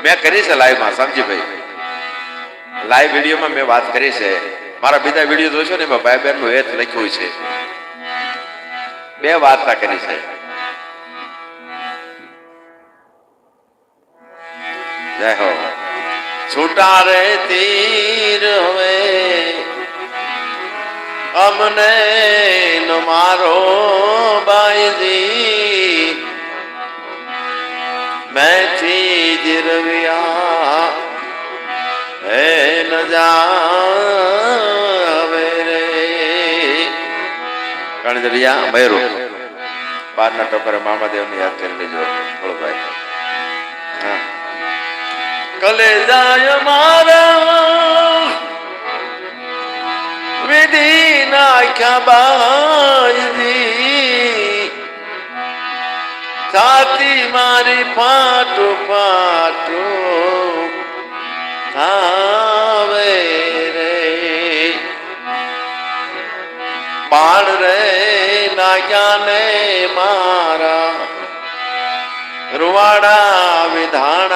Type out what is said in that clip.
મેં કરી છે લાઈવમાં, સમજીભાઈ લાઈવ વિડીયોમાં મેં વાત કરી છે. મારા બીજા વિડીયો જોશો ને એમાં ભાઈ બહેન નું હેત લખ્યું છે. 2 વાર્તા કરી છે. જય હો. છૂટા રે તીર હવે અમને ન મારો બાઈજી, મેથી જીરવિયા હે ન જાવે રે. કણજરિયા મયરો બારના ટોકરે મામાદેવ ની યાદ કરી લેજો ભાઈ. હા, કલેજાય મારા વિધિ નાખ્યા બાયજી, છાતી મારી ફાટુ ફાટુ થાવે રે. બાણ રે નાખ્યા ને મારા રૂવાડા વિધાણા